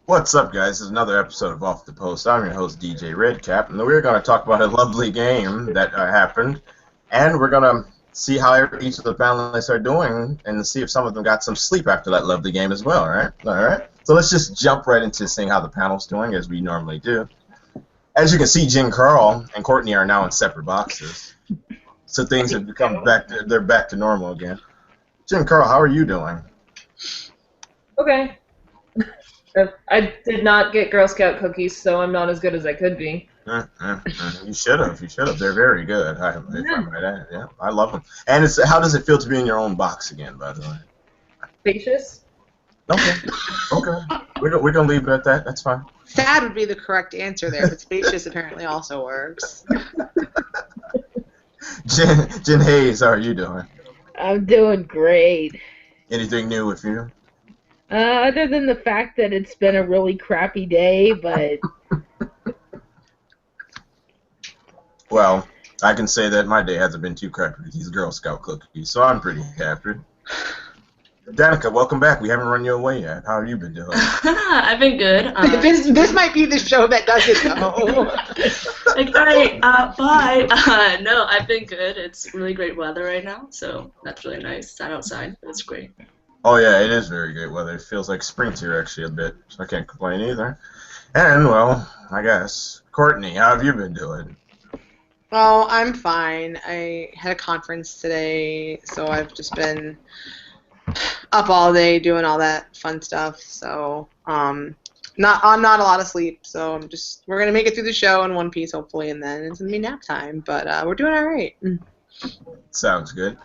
What's up, guys? This is another episode of Off the Post. I'm your host, DJ Redcap, and we're going to talk about a lovely game that happened, and we're going to see how each of the panelists are doing, and see if some of them got some sleep after that lovely game as well, all right? All right. So let's just jump right into seeing how the panel's doing, as we normally do. As you can see, Jen Carl and Courtney are now in separate boxes, so things have become they're back to normal again. Jen Carl, how are you doing? Okay. I did not get Girl Scout cookies, so I'm not as good as I could be. You should have. You should have. They're very good. If I might add. Yeah, I love them. And how does it feel to be in your own box again? By the way. Spacious? Okay. Okay. We're gonna leave it at that. That's fine. Sad would be the correct answer there, but spacious apparently also works. Jen Hayes, how are you doing? I'm doing great. Anything new with you? Other than the fact that it's been a really crappy day, but... Well, I can say that my day hasn't been too crappy with these Girl Scout cookies, so I'm pretty happy. Danica, welcome back. We haven't run you away yet. How have you been doing? I've been good. This might be the show that does it, though. Like, all right, bye. No, I've been good. It's really great weather right now, so that's really nice. It's not outside, but it's great. Oh yeah, it is very great weather. It feels like spring's here actually a bit, so I can't complain either. And, well, I guess, Courtney, how have you been doing? Oh, I'm fine. I had a conference today, so I've just been up all day doing all that fun stuff. So, not a lot of sleep. So we're gonna make it through the show in one piece hopefully, and then it's gonna be nap time. But we're doing all right. Sounds good.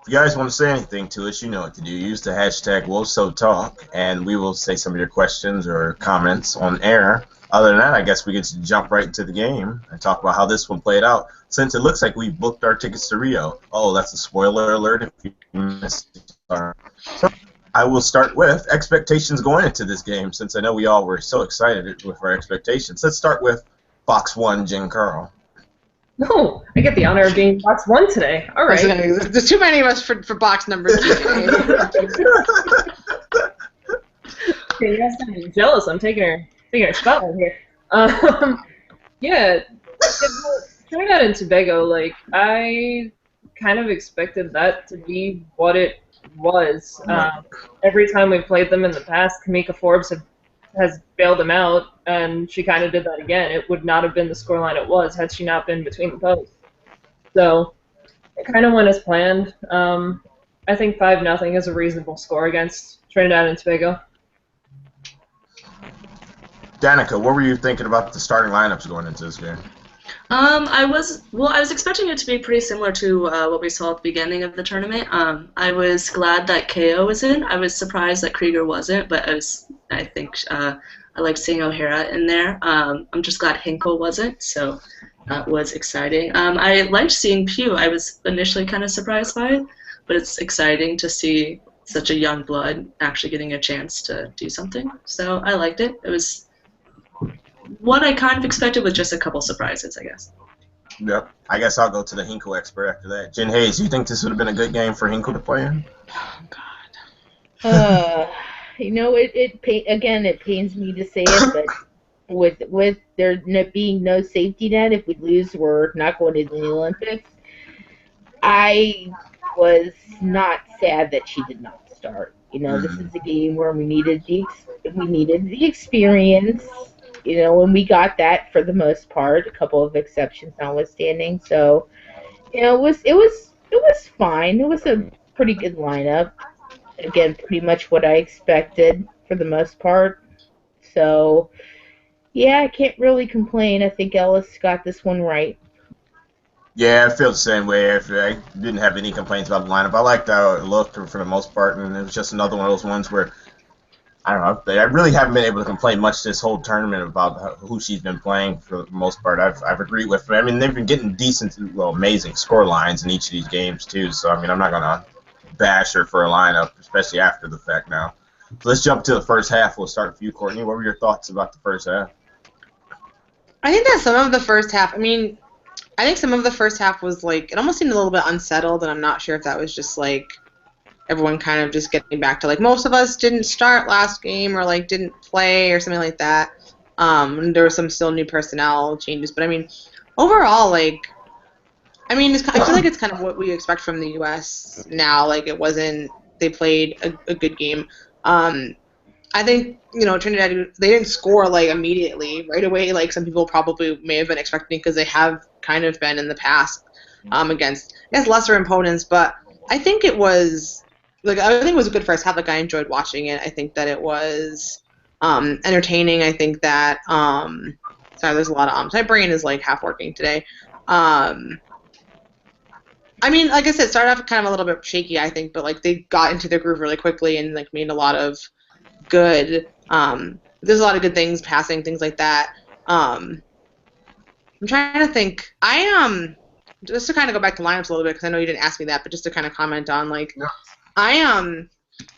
If you guys want to say anything to us, you know what to do. Use the hashtag WoSoTalk, and we will say some of your questions or comments on air. Other than that, I guess we get to jump right into the game and talk about how this one played out. Since it looks like we booked our tickets to Rio. Oh, that's a spoiler alert if you missed it. So I will start with expectations going into this game, since I know we all were so excited with our expectations. Let's start with Box 1, Jen Carl. No, I get the honor of being box 1 today. All right. There's too many of us for box number 2. Okay, you guys got me jealous. I'm taking her spotlight here. Yeah, Trinidad and Tobago, like, I kind of expected that to be what it was. Every time we've played them in the past, Kamika Forbes has bailed them out, and she kind of did that again. It would not have been the scoreline it was had she not been between the posts. So it kind of went as planned. I think 5-0 is a reasonable score against Trinidad and Tobago. Danica, what were you thinking about the starting lineups going into this game? I was expecting it to be pretty similar to what we saw at the beginning of the tournament. I was glad that KO was in. I was surprised that Krieger wasn't, but I think I liked seeing O'Hara in there. I'm just glad Hinkle wasn't, so that was exciting. I liked seeing Pugh. I was initially kind of surprised by it, but it's exciting to see such a young blood actually getting a chance to do something. So I liked it. It was what I kind of expected with just a couple surprises, I guess. Yep. I guess I'll go to the Hinkle expert after that. Jen Hayes, you think this would have been a good game for Hinkle to play in? Oh, God. You know, it pains me to say it, but with there being no safety net, if we lose, we're not going to the Olympics. I was not sad that she did not start. You know, this is a game where we needed the experience. You know, and we got that for the most part, a couple of exceptions notwithstanding. So, you know, it was fine. It was a pretty good lineup. Again, pretty much what I expected for the most part. So, yeah, I can't really complain. I think Ellis got this one right. Yeah, I feel the same way. I didn't have any complaints about the lineup. I liked how it looked for the most part, and it was just another one of those ones where I don't know. I really haven't been able to complain much this whole tournament about who she's been playing for the most part. I've agreed with her. I mean, they've been getting decent, well, amazing score lines in each of these games too. So I mean, I'm not gonna bash her for a lineup, especially after the fact now. So let's jump to the first half. We'll start with you, Courtney. What were your thoughts about the first half? I think that some of the first half, I think some of the first half was like, it almost seemed a little bit unsettled, and I'm not sure if that was just like everyone kind of just getting back to, like, most of us didn't start last game or, like, didn't play or something like that. And there were some still new personnel changes. But, I mean, overall, like, I mean, I feel like it's kind of what we expect from the U.S. now. Like, it wasn't – they played a good game. I think, Trinidad, they didn't score, like, immediately, right away, like some people probably may have been expecting, because they have kind of been in the past against lesser opponents. But I think it was – like, I think it was a good first half. Like, I enjoyed watching it. I think that it was entertaining. I think that sorry, there's a lot of my brain is, like, half working today. I mean, like I said, it started off kind of a little bit shaky, I think, but, like, they got into their groove really quickly and, like, made a lot of good there's a lot of good things, passing, things like that. I'm trying to think. Just to kind of go back to lineups a little bit, because I know you didn't ask me that, but just to kind of comment on, like, Yeah.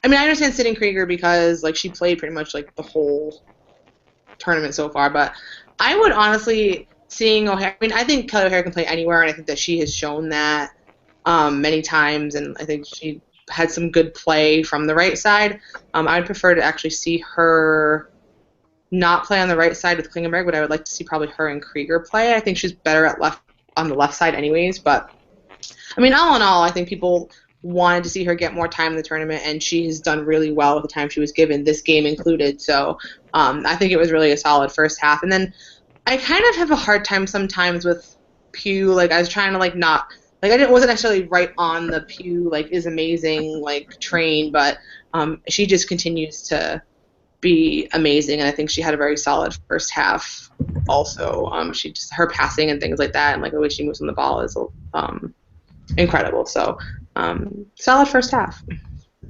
I mean, I understand sitting Krieger because, like, she played pretty much, like, the whole tournament so far, but I would honestly, seeing O'Hara, I mean, I think Kelly O'Hara can play anywhere, and I think that she has shown that many times, and I think she had some good play from the right side. I'd prefer to actually see her not play on the right side with Klingenberg, but I would like to see probably her and Krieger play. I think she's better on the left side anyways, but I mean, all in all, I think people wanted to see her get more time in the tournament, and she has done really well with the time she was given, this game included. So I think it was really a solid first half. And then I kind of have a hard time sometimes with Pew. Like, I was trying to, like, not – like, I wasn't necessarily right on the Pew, like, is amazing, like, train, but she just continues to be amazing, and I think she had a very solid first half also. Her passing and things like that, and, like, the way she moves on the ball is incredible. So, solid first half.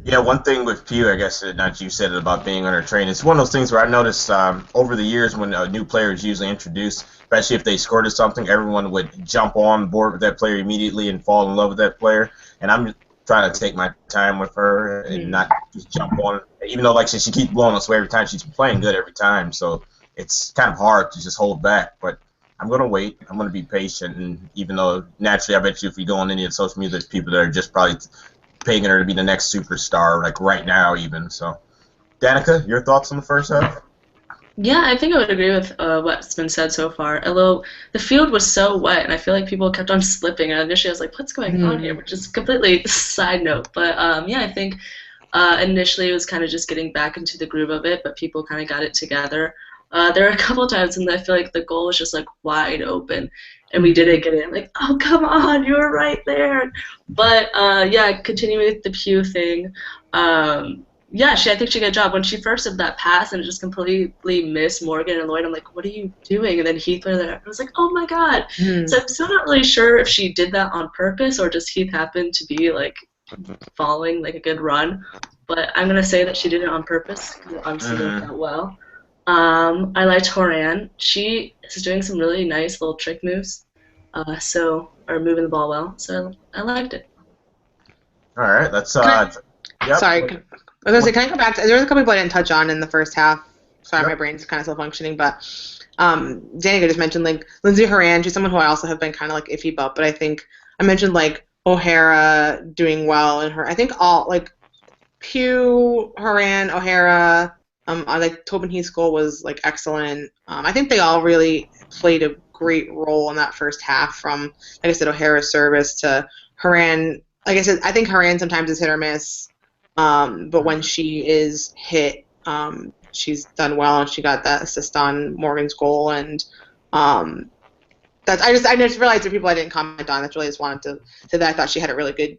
Yeah, one thing with Pew, I guess, not you said it about being on her train. It's one of those things where I noticed over the years when a new player is usually introduced, especially if they scored or something, everyone would jump on board with that player immediately and fall in love with that player. And I'm trying to take my time with her and not just jump on, even though, like I said, she keeps blowing us away every time. She's playing good every time, so it's kind of hard to just hold back. But I'm going to wait. I'm going to be patient. And even though naturally, I bet you if you go on any of the social media, there's people that are just probably pegging her to be the next superstar, like right now even. So, Danica, your thoughts on the first half? Yeah, I think I would agree with what's been said so far. Although the field was so wet, and I feel like people kept on slipping, and initially I was like, what's going on here? Which is completely side note. But yeah, I think initially it was kind of just getting back into the groove of it, but people kind of got it together. There were a couple times when I feel like the goal was just, like, wide open, and we didn't get it. Like, oh, come on, you were right there. But yeah, continuing with the Pew thing, yeah, I think she did a good job. When she first did that pass and just completely missed Morgan and Lloyd, I'm like, what are you doing? And then Heath were there. I was like, oh my god. So I'm still not really sure if she did that on purpose or just Heath happened to be, like, following, like, a good run. But I'm going to say that she did it on purpose, because it obviously worked out well. I liked Horan. She is doing some really nice little trick moves, or moving the ball well. So I liked it. All right, let's. Sorry, Yep. I was gonna say, can I go back to? There was a couple people I didn't touch on in the first half. Sorry, my brain's kind of still functioning, but Danica just mentioned, like, Lindsay Horan. She's someone who I also have been kind of, like, iffy about, but I think I mentioned, like, O'Hara doing well, and I think all, like, Pew, Horan, O'Hara. I like Tobin Heath's goal was, like, excellent. I think they all really played a great role in that first half, from, like I said, O'Hara's service to Horan. Like I said, I think Horan sometimes is hit or miss, but when she is hit, she's done well, and she got that assist on Morgan's goal, and I just realized there are people I didn't comment on. That's really just wanted to say that I thought she had a really good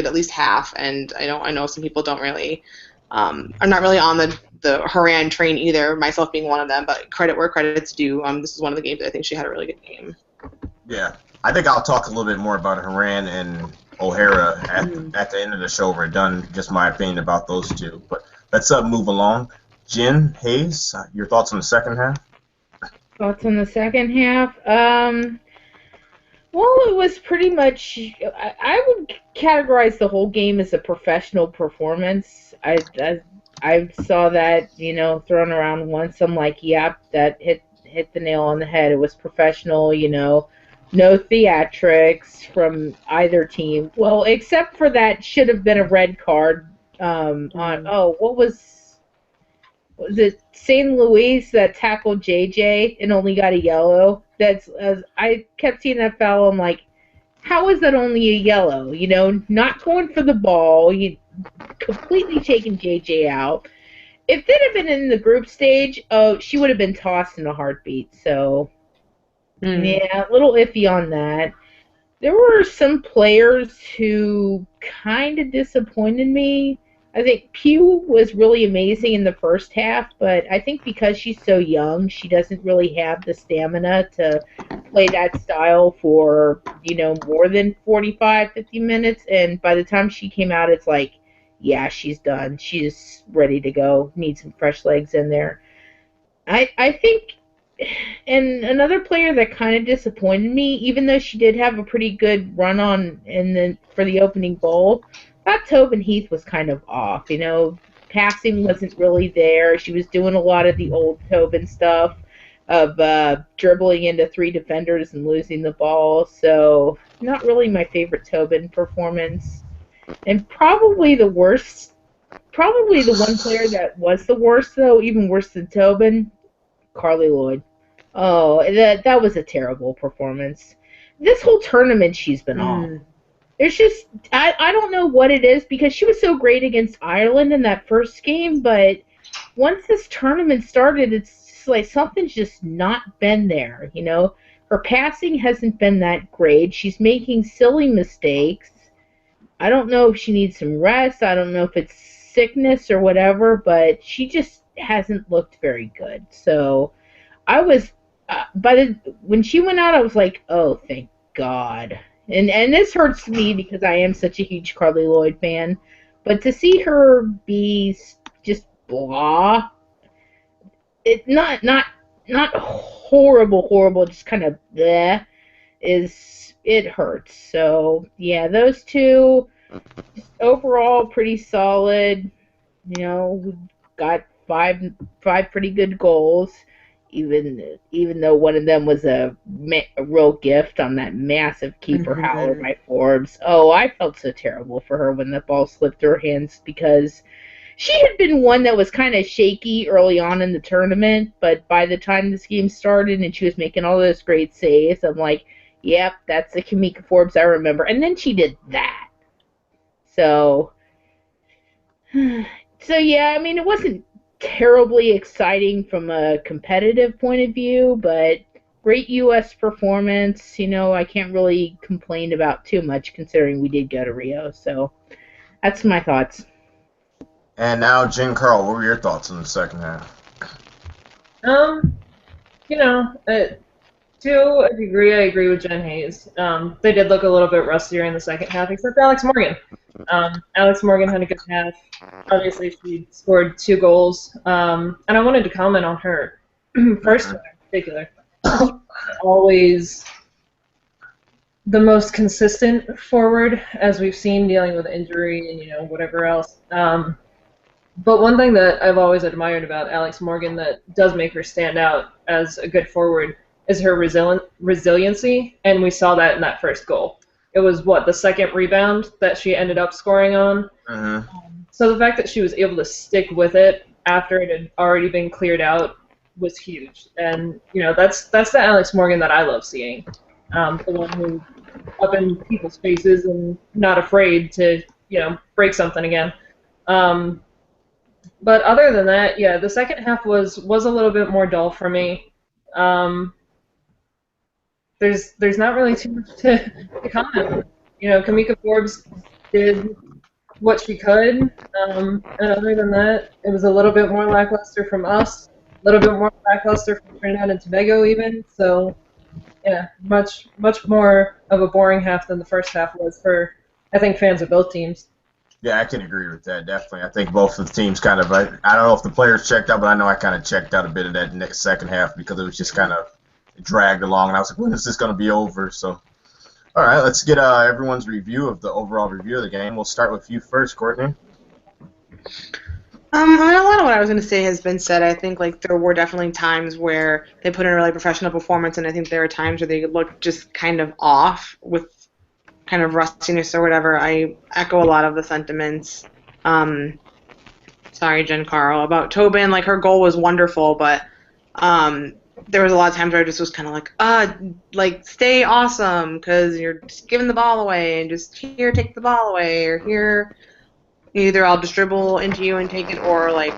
at least half, and I know some people don't really. I'm not really on the Horan train either, myself being one of them, but credit where credit's due. This is one of the games that I think she had a really good game. Yeah, I think I'll talk a little bit more about Horan and O'Hara at the end of the show. We're done, just my opinion about those two. But let's move along. Jen Hayes, your thoughts on the second half? Thoughts on the second half? Well, it was pretty much. I would categorize the whole game as a professional performance. I saw that, thrown around once. I'm like, yep, that hit the nail on the head. It was professional, No theatrics from either team. Well, except for that should have been a red card. On what was it St. Louis that tackled JJ and only got a yellow? That's as I kept seeing that foul. I'm like, how is that only a yellow? You know, not going for the ball, you completely taking JJ out. If it had been in the group stage, oh, she would have been tossed in a heartbeat. So, yeah, a little iffy on that. There were some players who kind of disappointed me. I think Pugh was really amazing in the first half, but I think because she's so young, she doesn't really have the stamina to play that style for, more than 45, 50 minutes. And by the time she came out, it's like, yeah, she's done. She's ready to go. Needs some fresh legs in there. I think, and another player that kind of disappointed me, even though she did have a pretty good run on for the opening bowl, I thought Tobin Heath was kind of off. Passing wasn't really there. She was doing a lot of the old Tobin stuff of dribbling into three defenders and losing the ball. So not really my favorite Tobin performance. And probably the worst, probably the one player that was the worst, though, even worse than Tobin, Carly Lloyd. Oh, that was a terrible performance. This whole tournament she's been on. There's just, I don't know what it is, because she was so great against Ireland in that first game, but once this tournament started, it's just like something's just not been there, Her passing hasn't been that great. She's making silly mistakes. I don't know if she needs some rest. I don't know if it's sickness or whatever, but she just hasn't looked very good. So I was, when she went out, I was like, oh, thank God. And this hurts me because I am such a huge Carly Lloyd fan. But to see her be just blah, it not horrible, just kind of bleh, it hurts. So yeah, those two just overall pretty solid. Got five pretty good goals. Even though one of them was a real gift on that massive keeper howler by Forbes. Oh, I felt so terrible for her when the ball slipped through her hands, because she had been one that was kind of shaky early on in the tournament, but by the time this game started and she was making all those great saves, I'm like, yep, that's the Kamika Forbes I remember. And then she did that. So yeah, I mean, it wasn't terribly exciting from a competitive point of view, but great U.S. performance. I can't really complain about too much, considering we did go to Rio. So that's my thoughts. And now, Jen Carl, what were your thoughts on the second half? To a degree, I agree with Jen Hayes. They did look a little bit rustier in the second half, except Alex Morgan. Alex Morgan had a good half. Obviously, she scored 2 goals. And I wanted to comment on her first one in particular. Always the most consistent forward, as we've seen, dealing with injury and whatever else. But one thing that I've always admired about Alex Morgan that does make her stand out as a good forward is her resiliency, and we saw that in that first goal. It was, the second rebound that she ended up scoring on. So the fact that she was able to stick with it after it had already been cleared out was huge. And, that's the Alex Morgan that I love seeing. The one who's up in people's faces and not afraid to, break something again. But other than that, yeah, the second half was a little bit more dull for me. There's not really too much to comment on. Kamika Forbes did what she could, and other than that, it was a little bit more lackluster from us, a little bit more lackluster from Trinidad and Tobago even. So, yeah, much more of a boring half than the first half was for, I think, fans of both teams. Yeah, I can agree with that, definitely. I think both of the teams kind of, I don't know if the players checked out, but I know I kind of checked out a bit of that next second half because it was just kind of dragged along, and I was like, when is this going to be over? So, all right, let's get everyone's review of the overall review of the game. We'll start with you first, Courtney. I mean, a lot of what I was going to say has been said. I think like there were definitely times where they put in a really professional performance, and I think there are times where they look just kind of off with kind of rustiness or whatever. I echo a lot of the sentiments. Um, Sorry, Jen Carl, about Tobin. Like her goal was wonderful, but um, there was a lot of times where I just was kind of like stay awesome because you're just giving the ball away and just here take the ball away or here either I'll just dribble into you and take it or like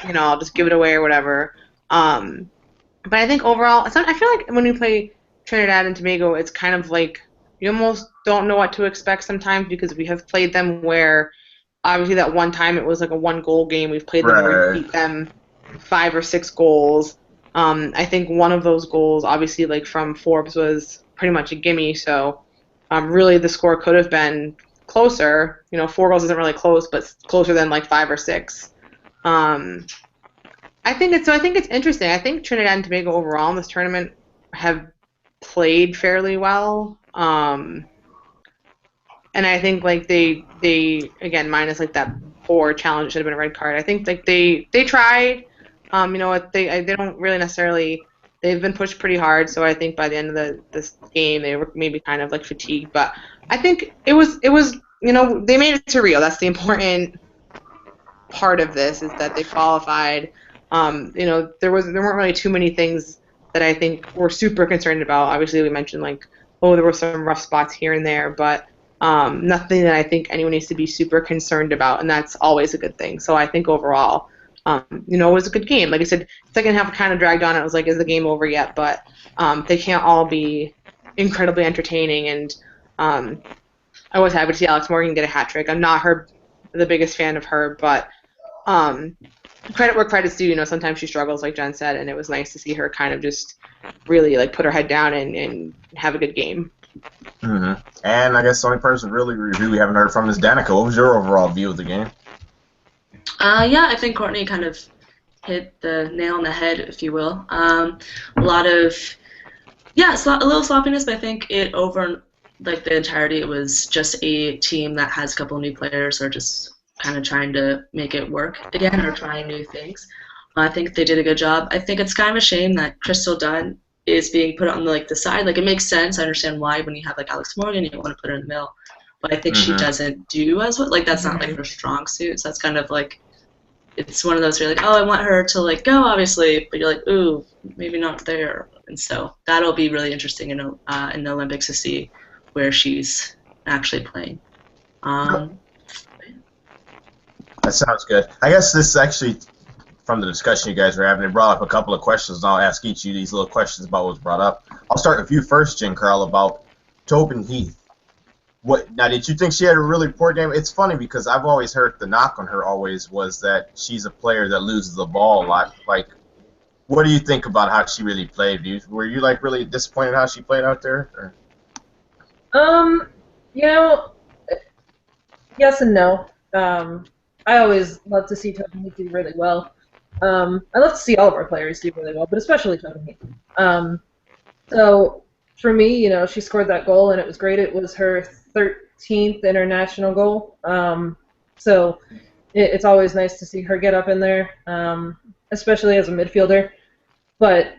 I'll just give it away or whatever. Um, but I think overall, I feel like when we play Trinidad and Tobago, it's kind of like you almost don't know what to expect sometimes because we have played them where obviously that one time it was like a 1 goal game. We've played them where we beat them 5 or 6 goals. I think one of those goals, obviously like from Forbes, was pretty much a gimme. So really the score could have been closer. 4 goals isn't really close, but closer than like 5 or 6. I think it's interesting. I think Trinidad and Tobago overall in this tournament have played fairly well. And I think like they again minus like that poor challenge should have been a red card. I think like they tried. What they don't really necessarily. They've been pushed pretty hard, so I think by the end of this game they were maybe kind of like fatigued. But I think it was they made it to Rio. That's the important part of this is that they qualified. There weren't really too many things that I think we're super concerned about. Obviously, we mentioned like there were some rough spots here and there, but nothing that I think anyone needs to be super concerned about, and that's always a good thing. So I think overall, it was a good game. Like I said, second half kind of dragged on. It was like, is the game over yet? But they can't all be incredibly entertaining, and I was happy to see Alex Morgan get a hat trick. I'm not the biggest fan of her, but credit where credit's due. Sometimes she struggles, like Jen said, and it was nice to see her kind of just really like put her head down and have a good game. Mm-hmm. And I guess the only person really review we haven't heard from is Danica. What was your overall view of the game? Yeah, I think Courtney kind of hit the nail on the head, if you will. A lot of, a little sloppiness, but I think over like the entirety, it was just a team that has a couple of new players or just kind of trying to make it work again or trying new things. I think they did a good job. I think it's kind of a shame that Crystal Dunn is being put on the side. Like it makes sense. I understand why when you have like Alex Morgan, you want to put her in the middle. But I think she doesn't do as well. Like that's not like her strong suit. So that's kind of like it's one of those where you're like, oh, I want her to like go obviously, but you're like, ooh, maybe not there. And so that'll be really interesting in the Olympics to see where she's actually playing. That sounds good. I guess this actually, from the discussion you guys were having, it brought up a couple of questions, and I'll ask each of you these little questions about what was brought up. I'll start with you first, Jen Carl, about Tobin Heath. Now, did you think she had a really poor game? It's funny because I've always heard the knock on her always was that she's a player that loses the ball a lot. Like, what do you think about how she really played? Were you like really disappointed how she played out there? Or? Yes and no. I always love to see Tobin Heath do really well. I love to see all of our players do really well, but especially Tobin Heath. So for me, she scored that goal and it was great. It was her 13th international goal. So it's always nice to see her get up in there, especially as a midfielder. But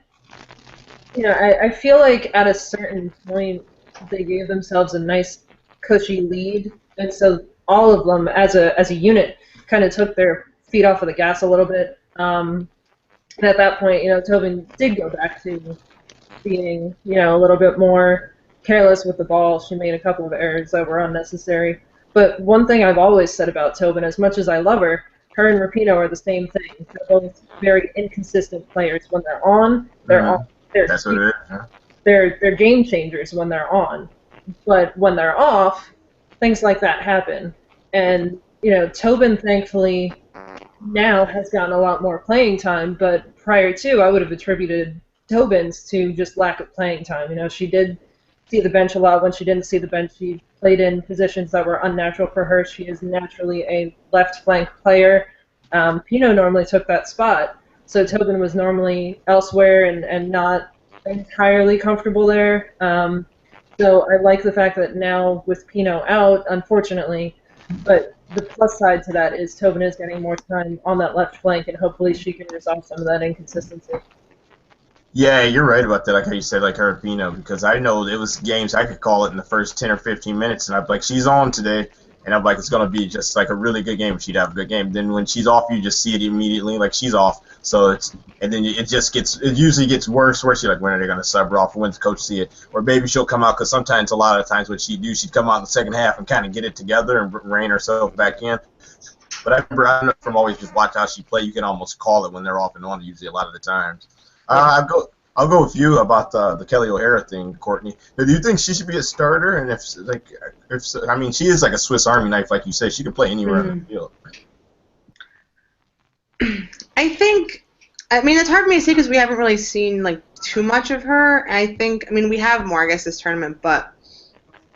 I feel like at a certain point they gave themselves a nice cushy lead, and so all of them as a unit kind of took their feet off of the gas a little bit. And at that point, Tobin did go back to being, a little bit more careless with the ball. She made a couple of errors that were unnecessary. But one thing I've always said about Tobin, as much as I love her and Rapinoe are the same thing. They're both very inconsistent players. When they're on, they're on. That's what it is. Huh? They're game changers when they're on. But when they're off, things like that happen. And, Tobin, thankfully, now has gotten a lot more playing time, but prior to, I would have attributed Tobin's to just lack of playing time. She did see the bench a lot. When she didn't see the bench, she played in positions that were unnatural for her. She is naturally a left flank player. Pino normally took that spot, so Tobin was normally elsewhere and not entirely comfortable there. So I like the fact that now with Pino out, unfortunately, but the plus side to that is Tobin is getting more time on that left flank, and hopefully she can resolve some of that inconsistency. Yeah, you're right about that. Like how you said, like her Pino, because I know it was games I could call it in the first 10 or 15 minutes, and I'd be like, she's on today, and I'm like, it's gonna be just like a really good game. She'd have a good game. Then when she's off, you just see it immediately, like she's off. So and then it usually gets worse. Where she's like, when are they gonna sub her off? When does coach see it? Or maybe she'll come out because sometimes a lot of times what she'd come out in the second half and kind of get it together and rein herself back in. But I know from always just watch how she play, you can almost call it when they're off and on. Usually a lot of the times. I'll go with you about the Kelly O'Hara thing, Courtney. Do you think she should be a starter? And I mean, she is like a Swiss Army knife, like you said. She can play anywhere on the field. I mean, it's hard for me to say because we haven't really seen like too much of her. And I mean, we have more, I guess, this tournament, but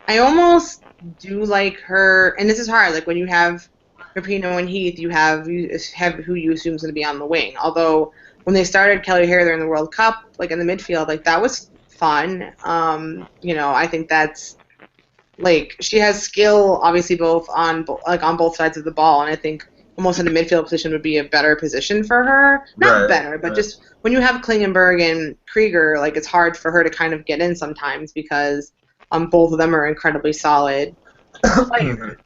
I almost do like her. And this is hard. Like when you have Rapinoe and Heath, you have who you assume is going to be on the wing. Although when they started Kelly O'Hara there in the World Cup, like in the midfield, like that was fun. I think that's like she has skill, obviously both on both sides of the ball, and I think almost in a midfield position would be a better position for her. Not better, but just when you have Klingenberg and Krieger, like it's hard for her to kind of get in sometimes because both of them are incredibly solid players.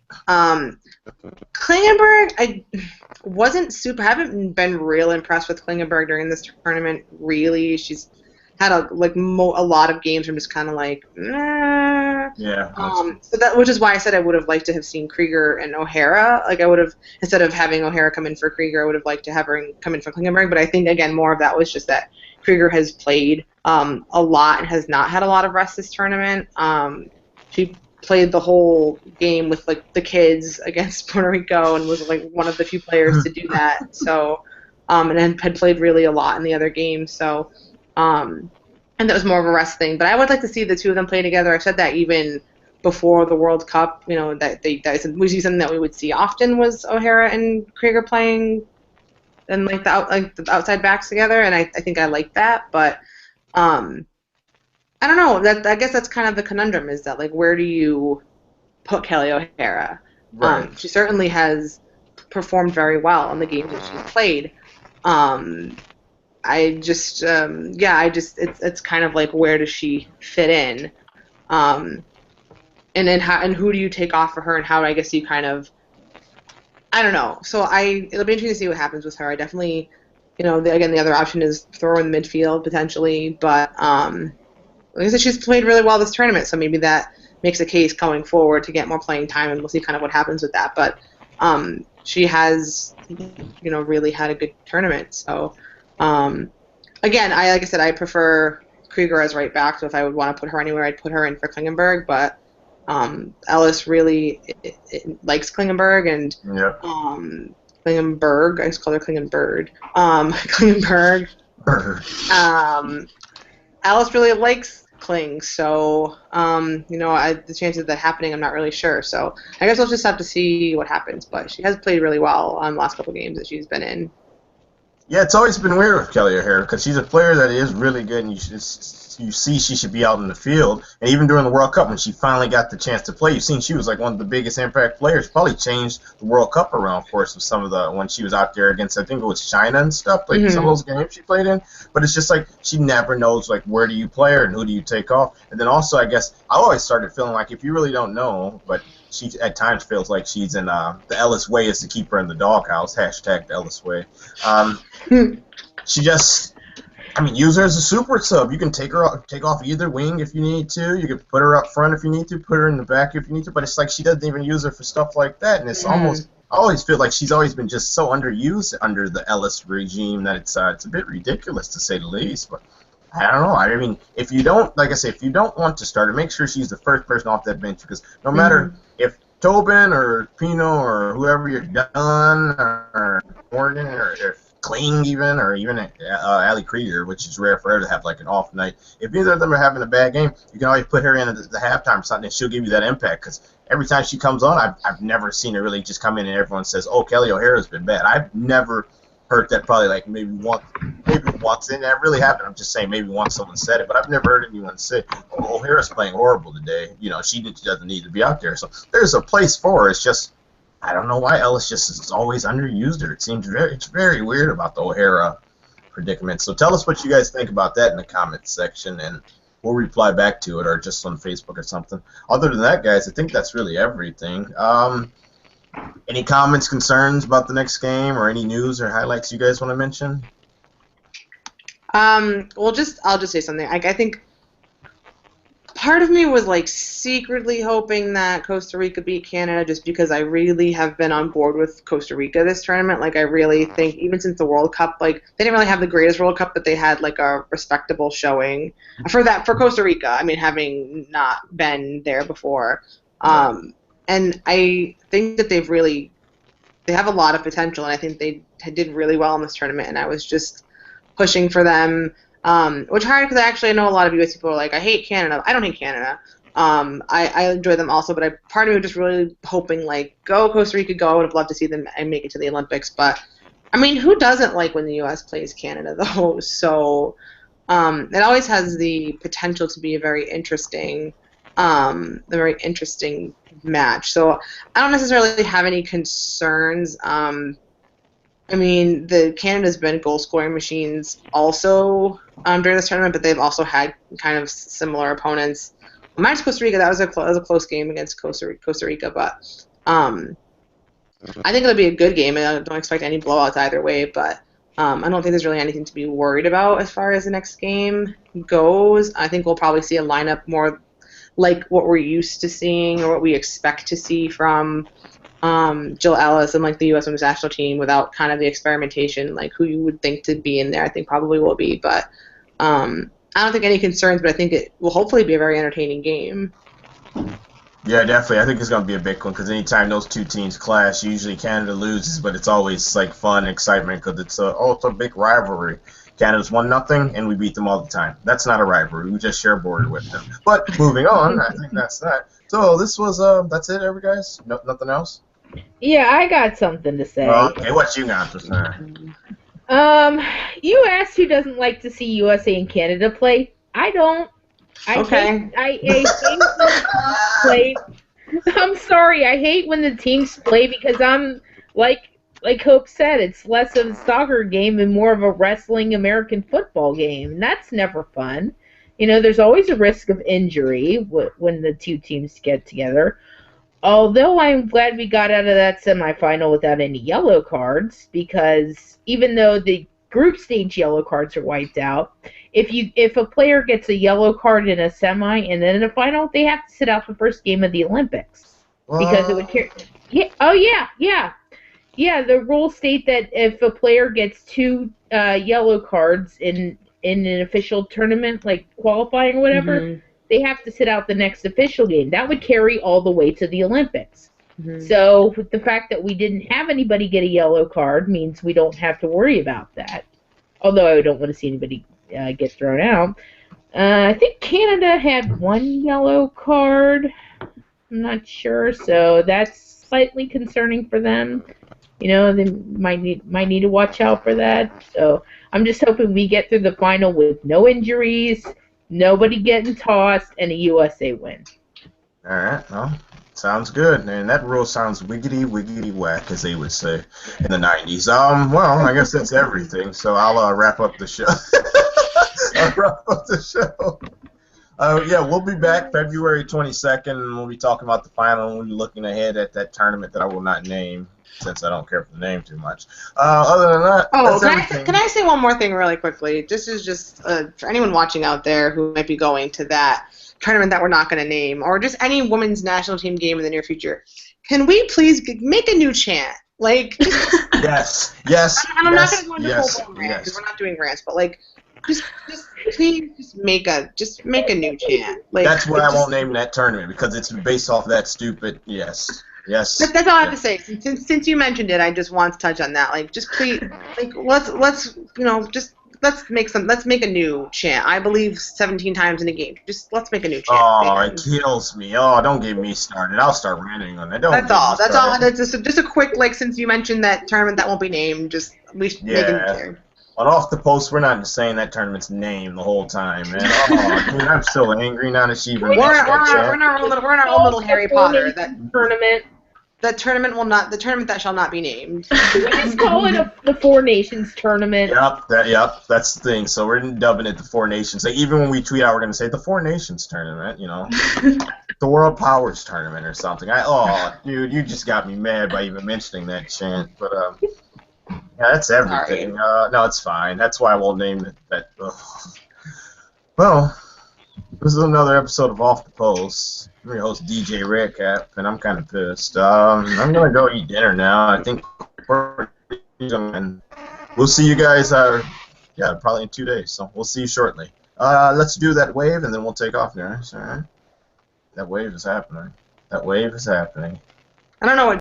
Klingenberg, I haven't been real impressed with Klingenberg during this tournament. Really, she's had a lot of games from just kind of like, Yeah. So which is why I said I would have liked to have seen Krieger and O'Hara. Like I would have, instead of having O'Hara come in for Krieger, I would have liked to have her come in for Klingenberg. But I think again more of that was just that Krieger has played a lot and has not had a lot of rest this tournament. She played the whole game with like the kids against Puerto Rico and was like one of the few players to do that. So, and then had played really a lot in the other games. So, and that was more of a rest thing. But I would like to see the two of them play together. I said that even before the World Cup. That we see something that we would see often was O'Hara and Krieger playing and like the outside backs together. And I think I like that, but. I don't know. I guess that's kind of the conundrum is that, like, where do you put Kelly O'Hara? Right. She certainly has performed very well in the games that she's played. It's kind of like where does she fit in? And then who do you take off for her and how I guess you kind of, I don't know. So it'll be interesting to see what happens with her. I definitely, the other option is throw her in the midfield potentially, but like I said, she's played really well this tournament, so maybe that makes a case going forward to get more playing time, and we'll see kind of what happens with that. But she has, really had a good tournament. So, again, like I said, I prefer Krieger as right back, so if I would want to put her anywhere, I'd put her in for Klingenberg. But Ellis really likes Klingenberg, and Klingenberg, I just call her Klingenberg. Klingenberg. Alice really likes Kling, so the chances of that happening, I'm not really sure. So I guess we'll just have to see what happens. But she has played really well on the last couple of games that she's been in. Yeah, it's always been weird with Kelly O'Hara because she's a player that is really good, and you see she should be out in the field. And even during the World Cup, when she finally got the chance to play, you've seen she was like one of the biggest impact players. Probably changed the World Cup around for us with some of the when she was out there against, I think it was China and stuff, like some of those games she played in. But it's just like she never knows like where do you play her and who do you take off. And then also, I guess I always started feeling like if you really don't know, but she at times feels like she's in the Ellis way is to keep her in the doghouse. Hashtag the Ellis way. She just, use her as a super sub. You can take off either wing if you need to. You can put her up front if you need to. Put her in the back if you need to. But it's like she doesn't even use her for stuff like that. And it's almost, I always feel like she's always been just so underused under the Ellis regime that it's a bit ridiculous to say the least. But I don't know. If you don't, like I say, if you don't want to start her, make sure she's the first person off that bench because no matter if Tobin or Pino or whoever you're done or Morgan or if Kling even Ali Krieger, which is rare for her to have like an off night. If either of them are having a bad game, you can always put her in at the halftime or something, and she'll give you that impact. Because every time she comes on, I've never seen her really just come in and everyone says, "Oh, Kelly O'Hara's been bad." I've never heard that. Probably like maybe once, and that really happened. I'm just saying maybe once someone said it, but I've never heard anyone say, "Oh, O'Hara's playing horrible today." She doesn't need to be out there. So there's a place for her. It's just I don't know why Ellis just is always underused her. It seems it's very weird about the O'Hara predicament. So tell us what you guys think about that in the comments section, and we'll reply back to it, or just on Facebook or something. Other than that, guys, I think that's really everything. Any comments, concerns about the next game, or any news or highlights you guys want to mention? Well, I'll just say something. I think part of me was like secretly hoping that Costa Rica beat Canada, just because I really have been on board with Costa Rica this tournament. Like, I really think even since the World Cup, like, they didn't really have the greatest World Cup, but they had like a respectable showing for Costa Rica. I mean, having not been there before, and I think that they have a lot of potential, and I think they did really well in this tournament, and I was just pushing for them. Which hard because I know a lot of US people are like, I hate Canada. I don't hate Canada. I enjoy them also, but part of me was just really hoping, like, go Costa Rica, go. I would have loved to see them and make it to the Olympics. But, I mean, who doesn't like when the US plays Canada, though? So it always has the potential to be a very interesting match. So I don't necessarily have any concerns. I mean, Canada's been goal-scoring machines also during this tournament, but they've also had kind of similar opponents. Minus Costa Rica, that was a close game against Costa Rica, but I think it'll be a good game, and I don't expect any blowouts either way, but I don't think there's really anything to be worried about as far as the next game goes. I think we'll probably see a lineup more like what we're used to seeing or what we expect to see from Jill Ellis and like the U.S. Women's National Team, without kind of the experimentation, like who you would think to be in there. I think probably will be, but I don't think any concerns. But I think it will hopefully be a very entertaining game. Yeah, definitely. I think it's going to be a big one because anytime those two teams clash, usually Canada loses, but it's always like fun and excitement because it's a big rivalry. Canada's 1-0, and we beat them all the time. That's not a rivalry. We just share a border with them. But moving on, I think that's that. So this was that's it, everybody guys. Nothing else. Yeah, I got something to say. Okay, what you got to say? You asked who doesn't like to see USA and Canada play. I don't. I hate when the teams play. I'm sorry, I hate when the teams play because I'm like Hope said, it's less of a soccer game and more of a wrestling American football game. That's never fun. You know, there's always a risk of injury when the two teams get together. Although I'm glad we got out of that semifinal without any yellow cards, because even though the group stage yellow cards are wiped out, if a player gets a yellow card in a semi and then in a final, they have to sit out the first game of the Olympics because it would carry. Yeah. The rules state that if a player gets two yellow cards in an official tournament, like qualifying or whatever, they have to sit out the next official game. That would carry all the way to the Olympics. So the fact that we didn't have anybody get a yellow card means we don't have to worry about that. Although I don't want to see anybody get thrown out. I think Canada had one yellow card. I'm not sure, so that's slightly concerning for them. You know, they might need to watch out for that. So I'm just hoping we get through the final with no injuries, nobody getting tossed, and a USA win. All right, well, sounds good. And that rule sounds wiggity whack, as they would say in the 90s. Well, I guess that's everything. So I'll wrap up the show. Yeah, we'll be back February 22nd, and we'll be talking about the final, and we'll be looking ahead at that tournament that I will not name, since I don't care for the name too much. Other than that, can I say one more thing really quickly? This is just for anyone watching out there who might be going to that tournament that we're not going to name, or just any women's national team game in the near future. Can we please make a new chant? Like, yes. And I'm not going to go into full rant because we're not doing rants, but like, just please make a new chant. Like, that's why I won't name that tournament, because it's based off that stupid. Yes. That's all I have to say. Since you mentioned it, I just want to touch on that. Like, just please, like, let's make a new chant. I believe 17 times in a game. Just let's make a new chant. Oh, it kills me. Oh, don't get me started. I'll start ranting on that. That's all. That's just a quick, like, since you mentioned that tournament that won't be named, just we should make it clear. On Off the Post, we're not saying that tournament's name the whole time, man. Oh, dude, I'm still angry now that she even we're in our own little Harry Potter. That tournament. The tournament will not. The tournament that shall not be named. We just call it the Four Nations tournament. Yep, that's the thing. So we're dubbing it the Four Nations. Like, even when we tweet out, we're gonna say the Four Nations tournament. You know, the World Powers tournament or something. Dude, you just got me mad by even mentioning that chant. But yeah, that's everything. No, it's fine. That's why I won't name it that. Well, this is another episode of Off the Post. I'm your host, DJ Redcap, and I'm kind of pissed. I'm going to go eat dinner now. I think we'll see you guys, probably in 2 days, so we'll see you shortly. Let's do that wave, and then we'll take off, guys. All right? That wave is happening. I don't know what